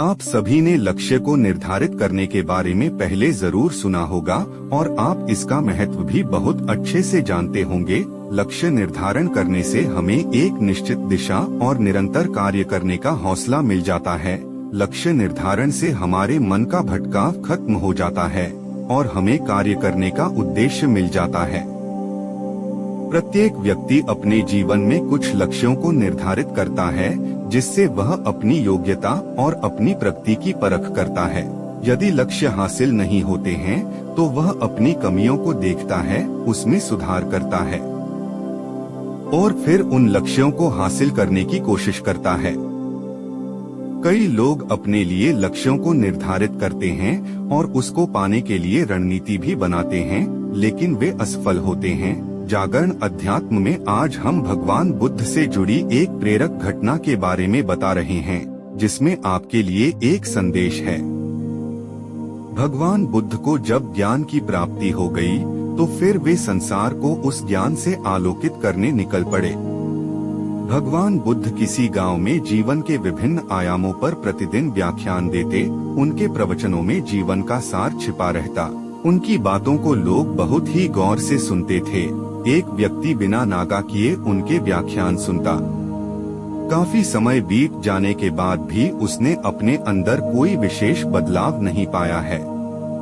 आप सभी ने लक्ष्य को निर्धारित करने के बारे में पहले जरूर सुना होगा और आप इसका महत्व भी बहुत अच्छे से जानते होंगे। लक्ष्य निर्धारण करने से हमें एक निश्चित दिशा और निरंतर कार्य करने का हौसला मिल जाता है। लक्ष्य निर्धारण से हमारे मन का भटकाव खत्म हो जाता है और हमें कार्य करने का उद्देश्य मिल जाता है। प्रत्येक व्यक्ति अपने जीवन में कुछ लक्ष्यों को निर्धारित करता है, जिससे वह अपनी योग्यता और अपनी प्रगति की परख करता है। यदि लक्ष्य हासिल नहीं होते हैं, तो वह अपनी कमियों को देखता है, उसमें सुधार करता है और फिर उन लक्ष्यों को हासिल करने की कोशिश करता है। कई लोग अपने लिए लक्ष्यों को निर्धारित करते हैं और उसको पाने के लिए रणनीति भी बनाते हैं, लेकिन वे असफल होते हैं। जागरण अध्यात्म में आज हम भगवान बुद्ध से जुड़ी एक प्रेरक घटना के बारे में बता रहे हैं, जिसमें आपके लिए एक संदेश है। भगवान बुद्ध को जब ज्ञान की प्राप्ति हो गई, तो फिर वे संसार को उस ज्ञान से आलोकित करने निकल पड़े। भगवान बुद्ध किसी गांव में जीवन के विभिन्न आयामों पर प्रतिदिन व्याख्यान देते। उनके प्रवचनों में जीवन का सार छिपा रहता। उनकी बातों को लोग बहुत ही गौर से सुनते थे। एक व्यक्ति बिना नागा किए उनके व्याख्यान सुनता। काफी समय बीत जाने के बाद भी उसने अपने अंदर कोई विशेष बदलाव नहीं पाया है।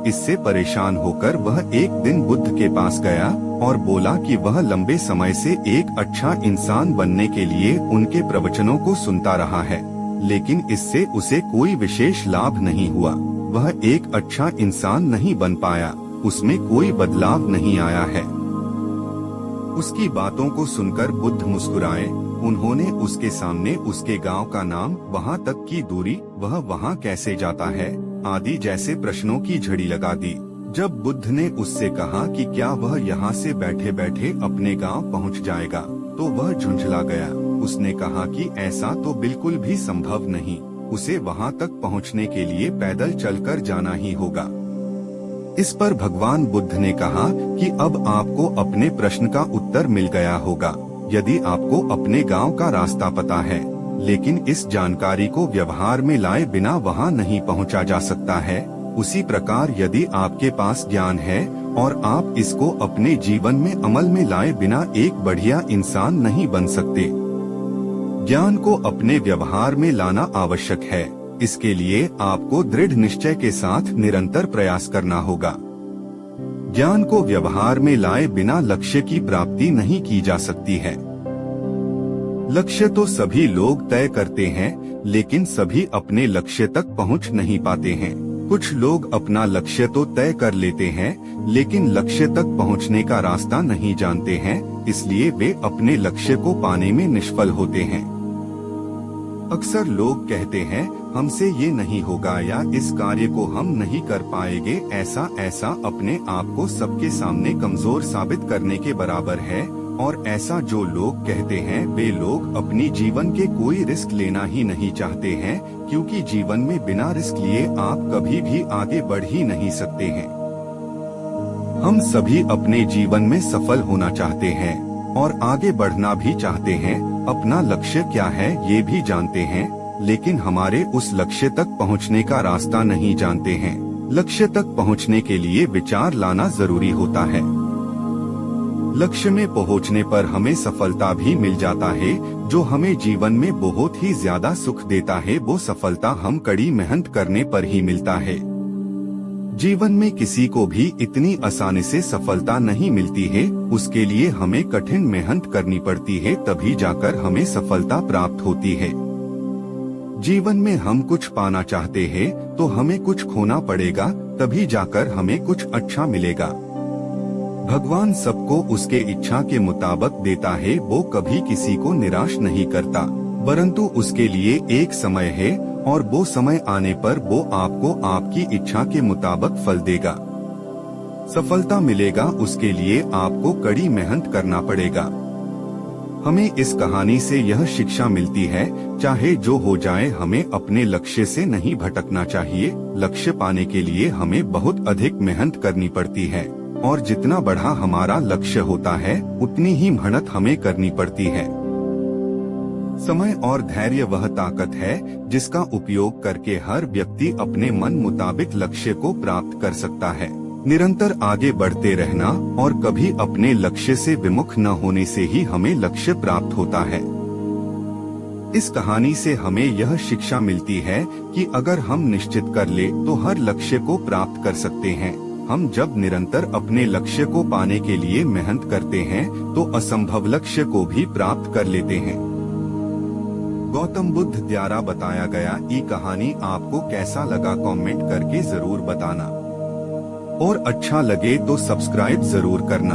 इससे परेशान होकर वह एक दिन बुद्ध के पास गया और बोला कि वह लंबे समय से एक अच्छा इंसान बनने के लिए उनके प्रवचनों को सुनता रहा है, लेकिन इससे उसे कोई विशेष लाभ नहीं हुआ। वह एक अच्छा इंसान नहीं बन पाया, उसमें कोई बदलाव नहीं आया है। उसकी बातों को सुनकर बुद्ध मुस्कुराए। उन्होंने उसके सामने उसके गांव का नाम, वहां तक की दूरी, वह वहां कैसे जाता है आदि जैसे प्रश्नों की झड़ी लगा दी। जब बुद्ध ने उससे कहा कि क्या वह यहाँ से बैठे बैठे अपने गांव पहुँच जाएगा, तो वह झुंझला गया। उसने कहा कि ऐसा तो बिल्कुल भी संभव नहीं, उसे वहां तक पहुंचने के लिए पैदल चलकर जाना ही होगा। इस पर भगवान बुद्ध ने कहा कि अब आपको अपने प्रश्न का उत्तर मिल गया होगा। यदि आपको अपने गांव का रास्ता पता है, लेकिन इस जानकारी को व्यवहार में लाए बिना वहां नहीं पहुंचा जा सकता है, उसी प्रकार यदि आपके पास ज्ञान है और आप इसको अपने जीवन में अमल में लाए बिना एक बढ़िया इंसान नहीं बन सकते। ज्ञान को अपने व्यवहार में लाना आवश्यक है। इसके लिए आपको दृढ़ निश्चय के साथ निरंतर प्रयास करना होगा। ज्ञान को व्यवहार में लाए बिना लक्ष्य की प्राप्ति नहीं की जा सकती है। लक्ष्य तो सभी लोग तय करते हैं, लेकिन सभी अपने लक्ष्य तक पहुंच नहीं पाते हैं। कुछ लोग अपना लक्ष्य तो तय कर लेते हैं, लेकिन लक्ष्य तक पहुंचने का रास्ता नहीं जानते हैं, इसलिए वे अपने लक्ष्य को पाने में निष्फल होते हैं। अक्सर लोग कहते हैं, हमसे ये नहीं होगा या इस कार्य को हम नहीं कर पाएंगे। ऐसा अपने आप को सबके सामने कमजोर साबित करने के बराबर है। और ऐसा जो लोग कहते हैं, वे लोग अपनी जीवन के कोई रिस्क लेना ही नहीं चाहते हैं, क्योंकि जीवन में बिना रिस्क लिए आप कभी भी आगे बढ़ ही नहीं सकते हैं। हम सभी अपने जीवन में सफल होना चाहते हैं और आगे बढ़ना भी चाहते हैं। अपना लक्ष्य क्या है ये भी जानते हैं, लेकिन हमारे उस लक्ष्य तक पहुंचने का रास्ता नहीं जानते हैं। लक्ष्य तक पहुंचने के लिए विचार लाना जरूरी होता है। लक्ष्य में पहुंचने पर हमें सफलता भी मिल जाता है, जो हमें जीवन में बहुत ही ज्यादा सुख देता है। वो सफलता हम कड़ी मेहनत करने पर ही मिलता है। जीवन में किसी को भी इतनी आसानी से सफलता नहीं मिलती है, उसके लिए हमें कठिन मेहनत करनी पड़ती है, तभी जाकर हमें सफलता प्राप्त होती है। जीवन में हम कुछ पाना चाहते हैं, तो हमें कुछ खोना पड़ेगा, तभी जाकर हमें कुछ अच्छा मिलेगा। भगवान सबको उसके इच्छा के मुताबिक देता है। वो कभी किसी को निराश नहीं करता, परंतु उसके लिए एक समय है और वो समय आने पर वो आपको आपकी इच्छा के मुताबिक फल देगा। सफलता मिलेगा, उसके लिए आपको कड़ी मेहनत करना पड़ेगा। हमें इस कहानी से यह शिक्षा मिलती है, चाहे जो हो जाए हमें अपने लक्ष्य से नहीं भटकना चाहिए। लक्ष्य पाने के लिए हमें बहुत अधिक मेहनत करनी पड़ती है और जितना बड़ा हमारा लक्ष्य होता है, उतनी ही मेहनत हमें करनी पड़ती है। समय और धैर्य वह ताकत है जिसका उपयोग करके हर व्यक्ति अपने मन मुताबिक लक्ष्य को प्राप्त कर सकता है। निरंतर आगे बढ़ते रहना और कभी अपने लक्ष्य से विमुख न होने से ही हमें लक्ष्य प्राप्त होता है। इस कहानी से हमें यह शिक्षा मिलती है कि अगर हम निश्चित कर ले तो हर लक्ष्य को प्राप्त कर सकते हैं। हम जब निरंतर अपने लक्ष्य को पाने के लिए मेहनत करते हैं तो असंभव लक्ष्य को भी प्राप्त कर लेते हैं। गौतम बुद्ध द्वारा बताया गया ये कहानी आपको कैसा लगा कमेंट करके जरूर बताना और अच्छा लगे तो सब्सक्राइब जरूर करना।